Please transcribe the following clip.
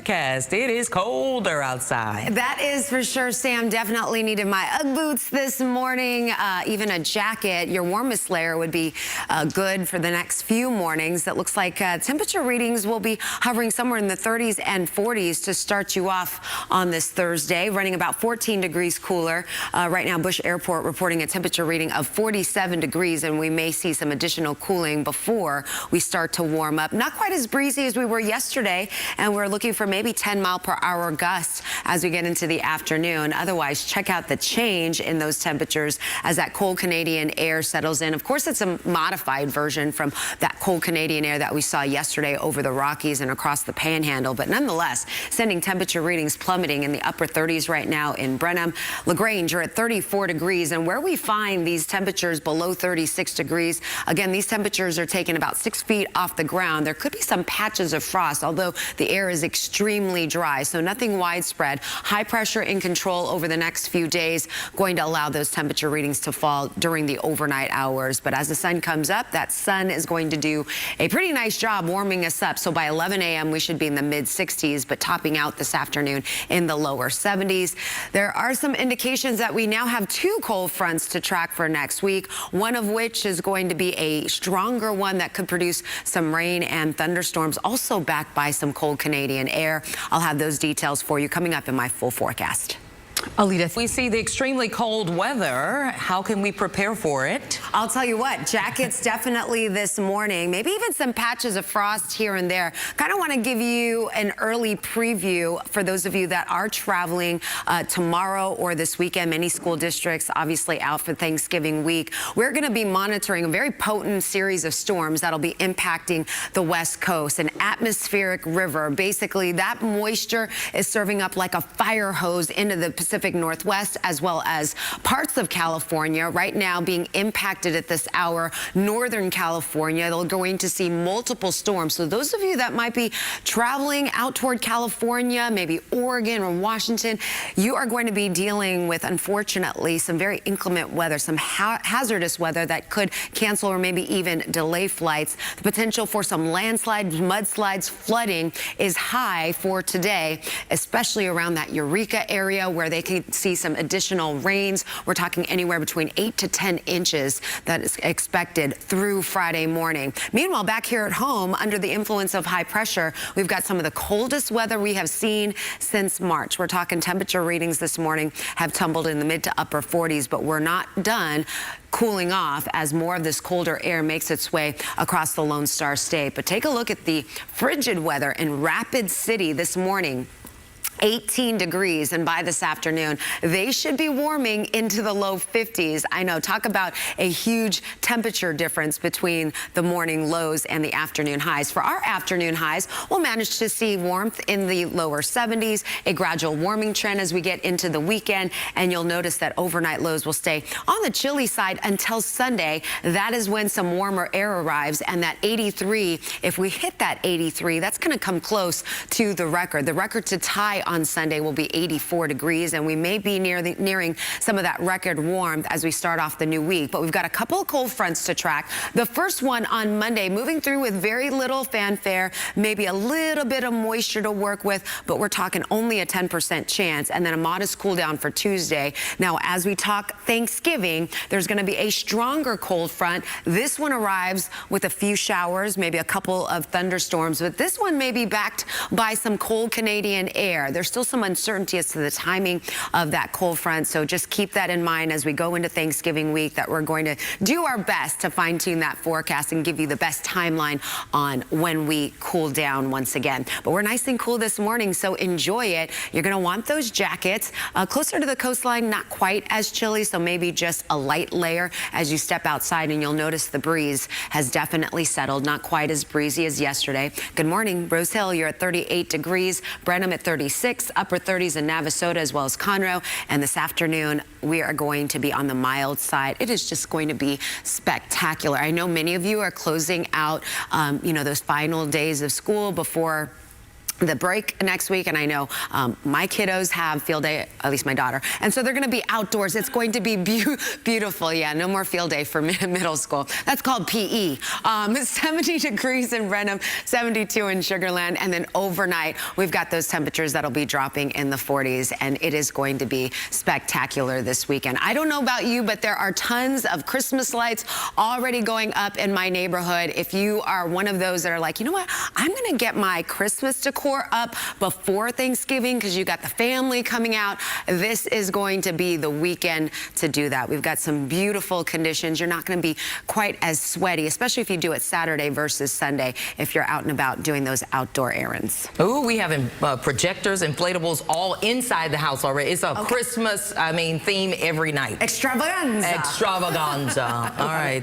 forecast. It is colder outside. That is for sure, Sam. Definitely needed my Ugg boots this morning, even a jacket. Your warmest layer would be good for the next few mornings. It looks like temperature readings will be hovering somewhere in the 30s and 40s to start you off on this Thursday, running about 14 degrees cooler. Right now, Bush Airport reporting a temperature reading of 47 degrees, and we may see some additional cooling before we start to warm up. Not quite as breezy as we were yesterday, and we're looking for maybe 10-mile-per-hour gusts as we get into the afternoon. Otherwise, check out the change in those temperatures as that cold Canadian air settles in. Of course, it's a modified version from that cold Canadian air that we saw yesterday over the Rockies and across the Panhandle, but nonetheless, sending temperature readings plummeting in the upper 30s right now in Brenham. LaGrange are at 34 degrees, and where we find these temperatures below 36 degrees, again, these temperatures are taken about 6 feet off the ground. There could be some patches of frost, although the air is extremely dry, so nothing widespread. High pressure in control over the next few days, going to allow those temperature readings to fall during the overnight hours. But as the sun comes up, that sun is going to do a pretty nice job warming us up. So by 11 a.m., we should be in the mid-60s, but topping out this afternoon in the lower 70s. There are some indications that we now have two cold fronts to track for next week, one of which is going to be a stronger one that could produce some rain and thunderstorms, also backed by some cold Canadian air. I'll have those details for you coming up in my full forecast. Alita, if we see the extremely cold weather, how can we prepare for it? I'll tell you what, jackets definitely this morning, maybe even some patches of frost here and there. Kind of want to give you an early preview for those of you that are traveling tomorrow or this weekend. Many school districts obviously out for Thanksgiving week. We're going to be monitoring a very potent series of storms that'll be impacting the West Coast. An atmospheric river, basically that moisture is serving up like a fire hose into the Pacific Northwest as well as parts of California. Right now being impacted at this hour, Northern California. They're going to see multiple storms. So those of you that might be traveling out toward California, maybe Oregon or Washington, you are going to be dealing with, unfortunately, some very inclement weather, some hazardous weather that could cancel or maybe even delay flights. The potential for some landslides, mudslides, flooding is high for today, especially around that Eureka area where they can see some additional rains. We're talking anywhere between 8 to 10 inches that is expected through Friday morning. Meanwhile, back here at home, under the influence of high pressure, we've got some of the coldest weather we have seen since March. We're talking temperature readings this morning have tumbled in the mid to upper 40s, but we're not done cooling off as more of this colder air makes its way across the Lone Star State. But take a look at the frigid weather in Rapid City this morning. 18 degrees, and by this afternoon, they should be warming into the low 50s. I know, talk about a huge temperature difference between the morning lows and the afternoon highs. For our afternoon highs, we'll manage to see warmth in the lower 70s, a gradual warming trend as we get into the weekend, and you'll notice that overnight lows will stay on the chilly side until Sunday. That is when some warmer air arrives, and that 83, if we hit that 83, that's going to come close to the record. The record to tie on Sunday will be 84 degrees, and we may be nearing some of that record warmth as we start off the new week. But we've got a couple of cold fronts to track. The first one on Monday, moving through with very little fanfare, maybe a little bit of moisture to work with, but we're talking only a 10% chance, and then a modest cool down for Tuesday. Now, as we talk Thanksgiving, there's going to be a stronger cold front. This one arrives with a few showers, maybe a couple of thunderstorms, but this one may be backed by some cold Canadian air. There's still some uncertainty as to the timing of that cold front, so just keep that in mind as we go into Thanksgiving week, that we're going to do our best to fine-tune that forecast and give you the best timeline on when we cool down once again. But we're nice and cool this morning, so enjoy it. You're going to want those jackets. Closer to the coastline, not quite as chilly, so maybe just a light layer as you step outside, and you'll notice the breeze has definitely settled, not quite as breezy as yesterday. Good morning, Rose Hill, you're at 38 degrees, Brenham at 36, upper 30s in Navasota as well as Conroe, and this afternoon we are going to be on the mild side. It is just going to be spectacular. I know many of you are closing out, you know, those final days of school before the break next week, and I know my kiddos have field day, at least my daughter, and so they're going to be outdoors. It's going to be beautiful. Yeah, no more field day for middle school. That's called PE. 70 degrees in Brenham, 72 in Sugar Land, and then overnight we've got those temperatures that'll be dropping in the 40s, and it is going to be spectacular this weekend. I don't know about you, but there are tons of Christmas lights already going up in my neighborhood. If you are one of those that are like, you know what, I'm going to get my Christmas decor up before Thanksgiving because you got the family coming out, this is going to be the weekend to do that. We've got some beautiful conditions. You're not going to be quite as sweaty, especially if you do it Saturday versus Sunday if you're out and about doing those outdoor errands. Ooh, we have projectors, inflatables all inside the house already. It's a Christmas, theme every night. Extravaganza. Extravaganza. All right.